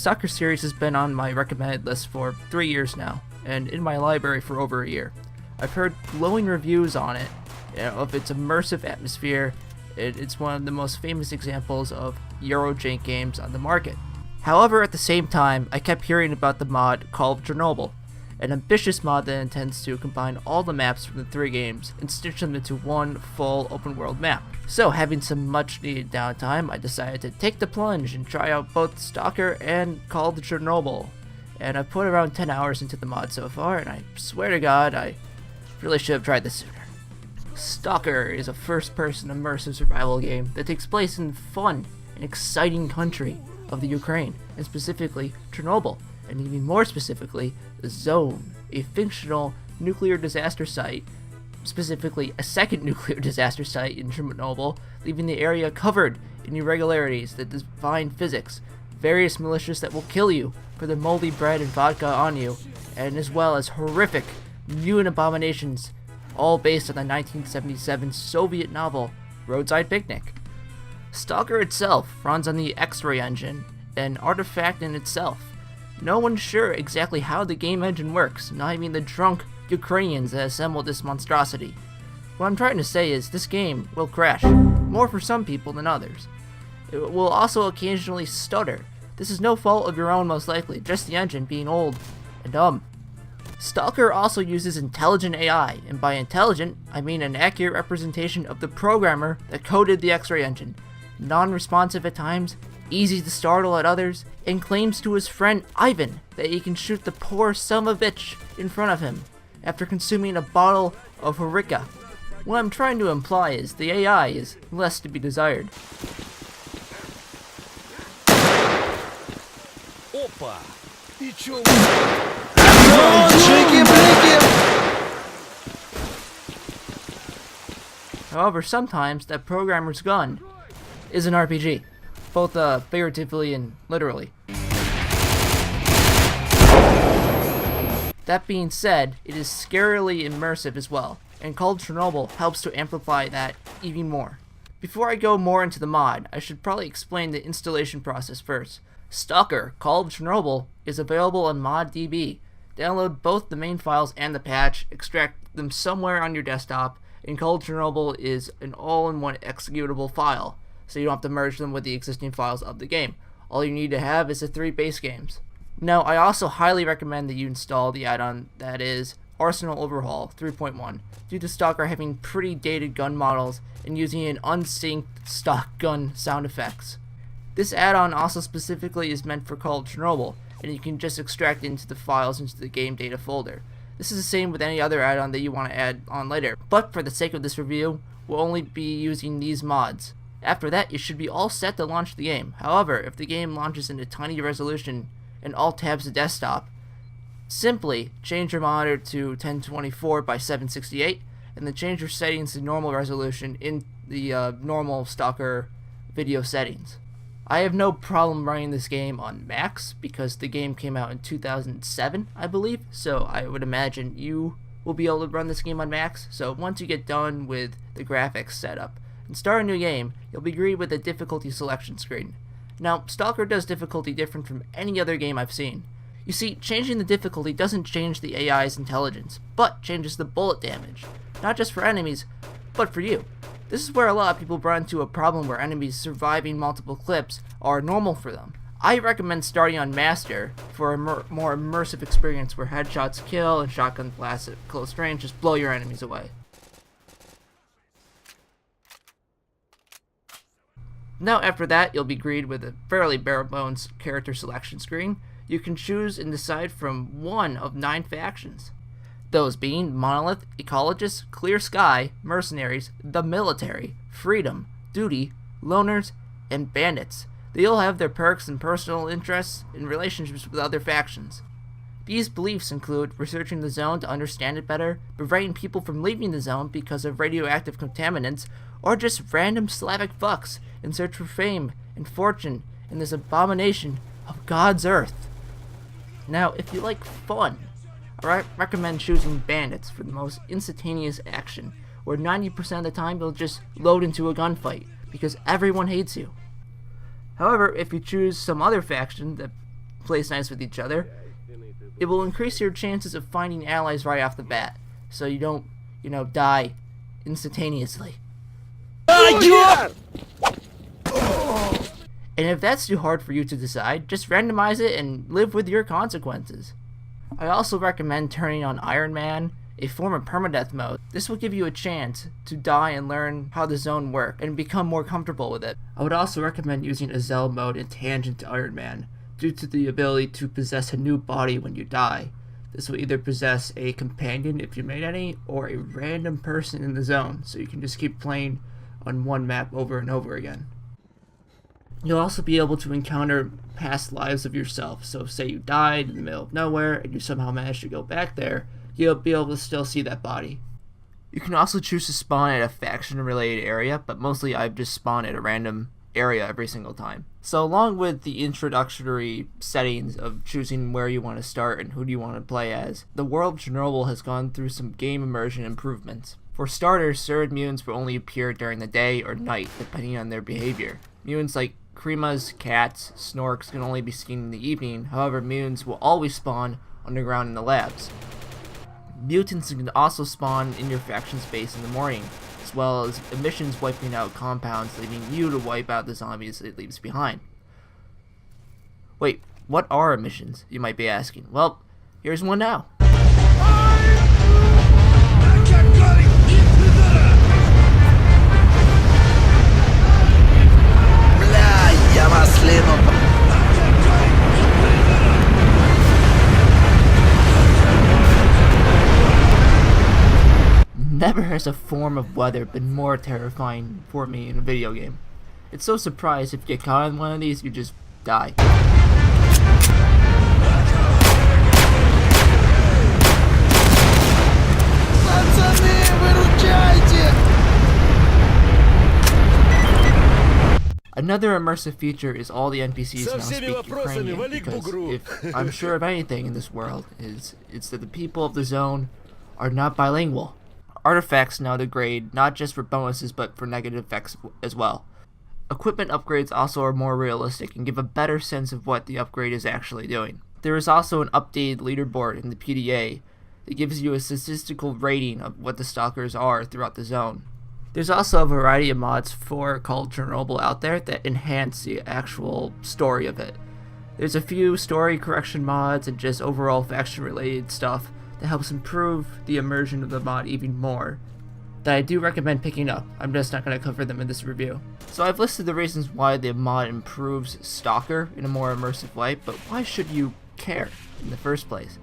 S.T.A.L.K.E.R series has been on my recommended list for 3 years now, and in my library for over a year. I've heard glowing reviews on it, of its immersive atmosphere. It's one of the most famous examples of Eurojank games on the market. However, at the same time, I kept hearing about the mod called Chernobyl, an ambitious mod that intends to combine all the maps from the 3 games and stitch them into one full open world map. So, having some much needed downtime, I decided to take the plunge and try out both S.T.A.L.K.E.R and called Chernobyl. And I've put around 10 hours into the mod so far, and I swear to God, I really should have tried this sooner. S.T.A.L.K.E.R is a first-person immersive survival game that takes place in fun and exciting country of the Ukraine, and specifically Chernobyl, and even more specifically, the Zone, a fictional nuclear disaster site, specifically a second nuclear disaster site in Chernobyl, leaving the area covered in irregularities that define physics, various militias that will kill you for the moldy bread and vodka on you, and as well as horrific mutant abominations, all based on the 1977 Soviet novel Roadside Picnic. S.T.A.L.K.E.R itself runs on the X-ray engine, an artifact in itself. No one's sure exactly how the game engine works, not even the drunk Ukrainians that assembled this monstrosity. What I'm trying to say is this game will crash, more for some people than others. It will also occasionally stutter. This is no fault of your own most likely, just the engine being old and dumb. S.T.A.L.K.E.R also uses intelligent AI, and by intelligent, I mean an accurate representation of the programmer that coded the X-ray engine. Non-responsive at times, easy to startle at others, and claims to his friend Ivan that he can shoot the poor son of a bitch in front of him after consuming a bottle of Horika. What I'm trying to imply is the AI is less to be desired. Опа! Ты чё? However, sometimes that programmer's gun is an RPG, both figuratively and literally. That being said, it is scarily immersive as well, and called Chernobyl helps to amplify that even more. Before I go more into the mod, I should probably explain the installation process first. S.T.A.L.K.E.R called Chernobyl is available on ModDB. Download both the main files and the patch, extract them somewhere on your desktop, and called Chernobyl is an all-in-one executable file, so you don't have to merge them with the existing files of the game. All you need to have is the 3 base games. Now, I also highly recommend that you install the add-on that is Arsenal Overhaul 3.1, due to S.T.A.L.K.E.R having pretty dated gun models and using an unsynced stock gun sound effects. This add-on also specifically is meant for called Chernobyl, and you can just extract into the files into the game data folder. This is the same with any other add-on that you want to add on later, but for the sake of this review, we'll only be using these mods. After that, you should be all set to launch the game. However, if the game launches in a tiny resolution and all tabs the desktop, simply change your monitor to 1024 by 768 and then change your settings to normal resolution in the normal S.T.A.L.K.E.R video settings. I have no problem running this game on Max because the game came out in 2007, I believe, so I would imagine you will be able to run this game on Max. So once you get done with the graphics setup and start a new game, you'll be greeted with a difficulty selection screen. Now, S.T.A.L.K.E.R does difficulty different from any other game I've seen. You see, changing the difficulty doesn't change the AI's intelligence, but changes the bullet damage, not just for enemies, but for you. This is where a lot of people run into a problem where enemies surviving multiple clips are normal for them. I recommend starting on Master for a more immersive experience where headshots kill and shotgun blasts at close range just blow your enemies away. Now after that, you'll be greeted with a fairly bare-bones character selection screen. You can choose and decide from one of 9 factions. Those being Monolith, Ecologists, Clear Sky, Mercenaries, the Military, Freedom, Duty, Loners, and Bandits. They all have their perks and personal interests and relationships with other factions. These beliefs include researching the zone to understand it better, preventing people from leaving the zone because of radioactive contaminants, or just random Slavic fucks in search for fame and fortune in this abomination of God's earth. Now, if you like fun, I recommend choosing Bandits for the most instantaneous action, where 90% of the time you'll just load into a gunfight, because everyone hates you. However, if you choose some other faction that place nice with each other, it will increase your chances of finding allies right off the bat, so you don't, die instantaneously. And if that's too hard for you to decide, just randomize it and live with your consequences. I also recommend turning on Ironman, a form of permadeath mode. This will give you a chance to die and learn how the zone works and become more comfortable with it. I would also recommend using a Zell mode in tangent to Ironman, due to the ability to possess a new body when you die. This will either possess a companion if you made any, or a random person in the zone, so you can just keep playing on one map over and over again. You'll also be able to encounter past lives of yourself, so say you died in the middle of nowhere and you somehow managed to go back there, you'll be able to still see that body. You can also choose to spawn at a faction-related area, but mostly I've just spawned at a random area every single time. So along with the introductory settings of choosing where you want to start and who do you want to play as, the world of Chernobyl has gone through some game immersion improvements. For starters, certain mutants will only appear during the day or night, depending on their behavior. Mutants like Cremas, cats, snorks can only be seen in the evening, however mutants will always spawn underground in the labs. Mutants can also spawn in your faction space in the morning, as well as emissions wiping out compounds, leaving you to wipe out the zombies it leaves behind. Wait, what are emissions, you might be asking? Well, here's one now. Never has a form of weather been more terrifying for me in a video game. It's so surprised if you get caught in one of these, you just die. Another immersive feature is all the NPCs now speak Ukrainian, because if I'm sure of anything in this world, it's that the people of the zone are not bilingual. Artifacts now degrade not just for bonuses but for negative effects as well. Equipment upgrades also are more realistic and give a better sense of what the upgrade is actually doing. There is also an updated leaderboard in the PDA that gives you a statistical rating of what the stalkers are throughout the zone. There's also a variety of mods for called Chernobyl out there that enhance the actual story of it. There's a few story correction mods and just overall faction related stuff that helps improve the immersion of the mod even more, that I do recommend picking up. I'm just not going to cover them in this review. So I've listed the reasons why the mod improves S.T.A.L.K.E.R in a more immersive way, but why should you care in the first place?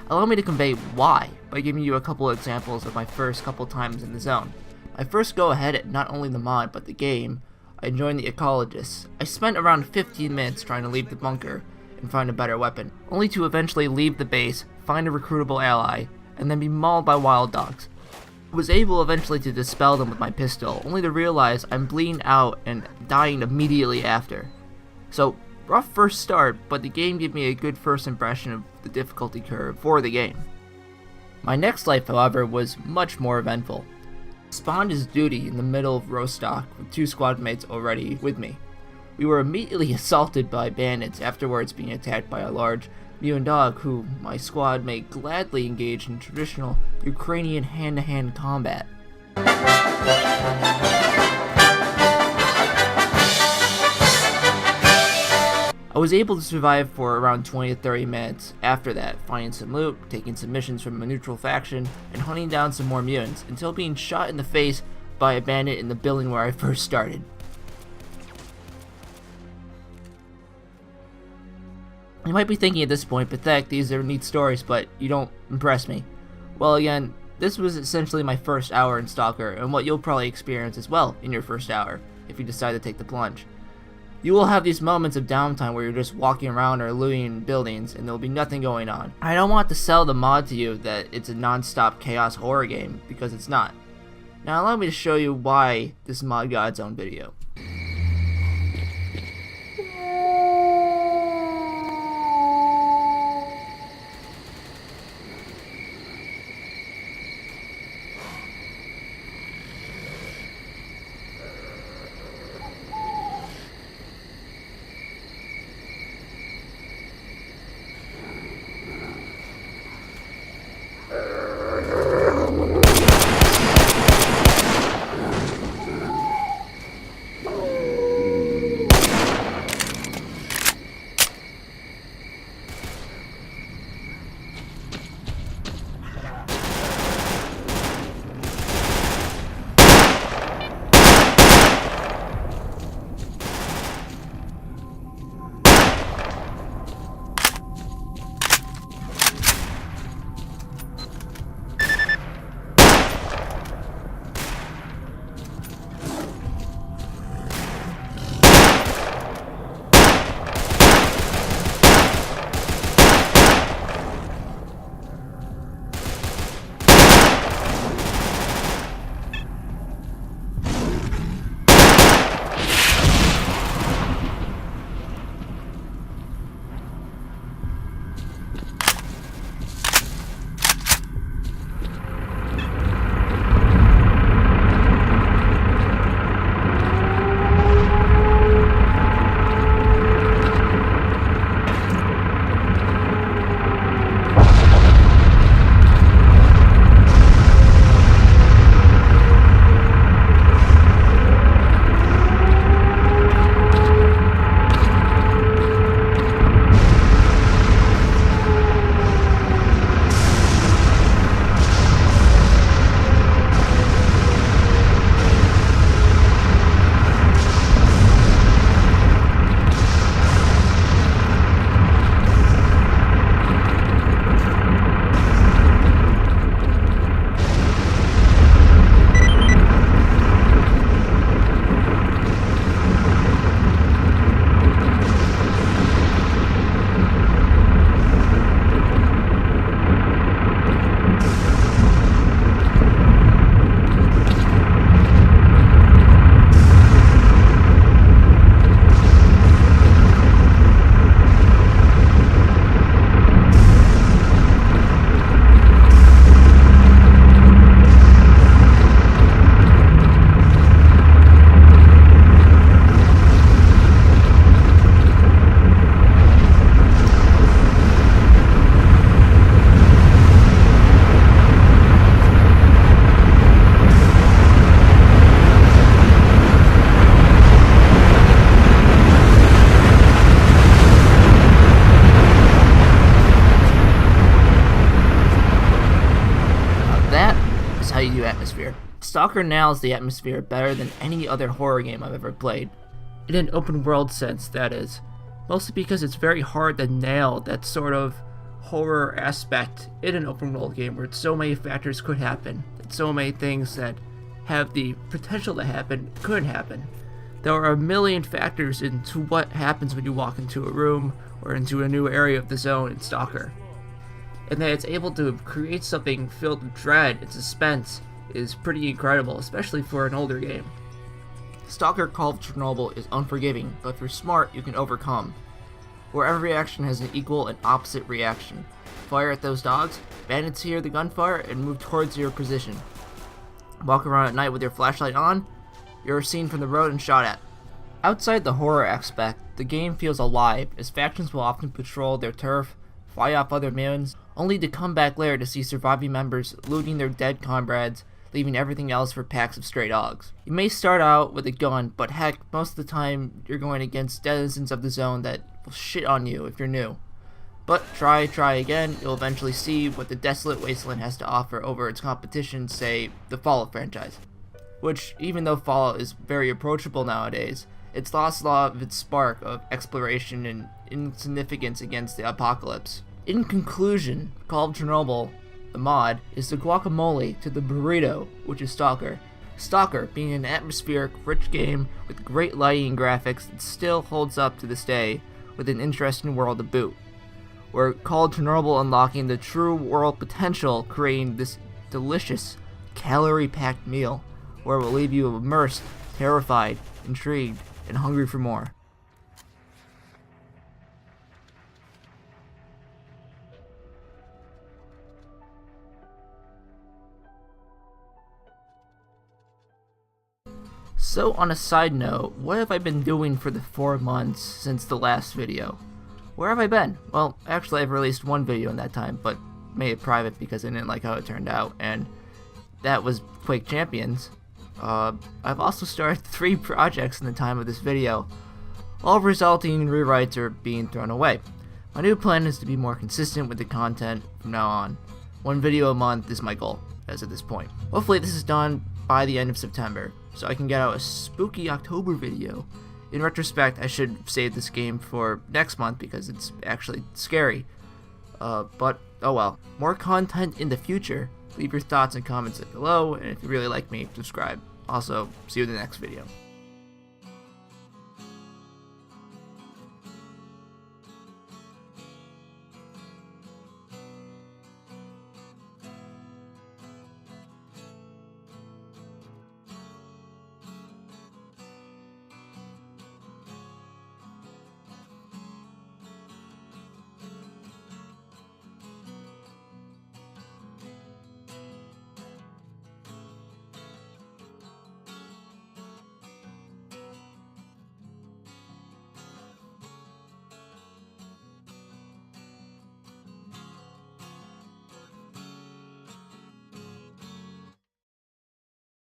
Allow me to convey why by giving you a couple examples of my first couple times in the zone. My first go ahead at not only the mod but the game, I joined the ecologists. I spent around 15 minutes trying to leave the bunker and find a better weapon, only to eventually leave the base, find a recruitable ally, and then be mauled by wild dogs. I was able eventually to dispel them with my pistol, only to realize I'm bleeding out and dying immediately after. So, rough first start, but the game gave me a good first impression of the difficulty curve for the game. My next life, however, was much more eventful. Spawned as duty in the middle of Rostock with 2 squad mates already with me. We were immediately assaulted by bandits, afterwards being attacked by a large mutant dog who my squad mate gladly engaged in traditional Ukrainian hand-to-hand combat. I was able to survive for around 20 to 30 minutes after that, finding some loot, taking some missions from a neutral faction, and hunting down some more mutants, until being shot in the face by a bandit in the building where I first started. You might be thinking at this point, pathetic, these are neat stories, but you don't impress me. Well, again, this was essentially my first hour in S.T.A.L.K.E.R, and what you'll probably experience as well in your first hour, if you decide to take the plunge. You will have these moments of downtime where you're just walking around or looting buildings, and there'll be nothing going on. I don't want to sell the mod to you that it's a non-stop chaos horror game, because it's not. Now allow me to show you why this mod got its own video. atmosphere. S.T.A.L.K.E.R nails the atmosphere better than any other horror game I've ever played. In an open world sense, that is. Mostly because it's very hard to nail that sort of horror aspect in an open world game where so many factors could happen, and so many things that have the potential to happen could happen. There are a million factors into what happens when you walk into a room or into a new area of the zone in S.T.A.L.K.E.R. And that it's able to create something filled with dread and suspense is pretty incredible, especially for an older game. S.T.A.L.K.E.R Call of Chernobyl is unforgiving, but if you're smart, you can overcome. Where every action has an equal and opposite reaction. Fire at those dogs, bandits hear the gunfire and move towards your position. Walk around at night with your flashlight on, you're seen from the road and shot at. Outside the horror aspect, the game feels alive, as factions will often patrol their turf, fly off other minions, only to come back later to see surviving members looting their dead comrades, leaving everything else for packs of stray dogs. You may start out with a gun, but heck, most of the time you're going against denizens of the zone that will shit on you if you're new. But try again, you'll eventually see what the desolate wasteland has to offer over its competition, say, the Fallout franchise. Which, even though Fallout is very approachable nowadays, it's lost a lot of its spark of exploration and insignificance against the apocalypse. In conclusion, Call of Chernobyl, the mod, is the guacamole to the burrito, which is S.T.A.L.K.E.R. S.T.A.L.K.E.R being an atmospheric, rich game with great lighting and graphics that still holds up to this day with an interesting world to boot. Where Call of Chernobyl unlocking the true world potential, creating this delicious, calorie-packed meal, where it will leave you immersed, terrified, intrigued, and hungry for more. So on a side note, what have I been doing for the 4 months since the last video? Where have I been? Well, actually I've released one video in that time, but made it private because I didn't like how it turned out, and that was Quake Champions. I've also started 3 projects in the time of this video, all resulting in rewrites or being thrown away. My new plan is to be more consistent with the content from now on. 1 video a month is my goal, as of this point. Hopefully this is done by the end of September, so I can get out a spooky October video. In retrospect, I should save this game for next month because it's actually scary. But oh well. More content in the future. Leave your thoughts and comments below, and if you really like me, subscribe. Also, see you in the next video.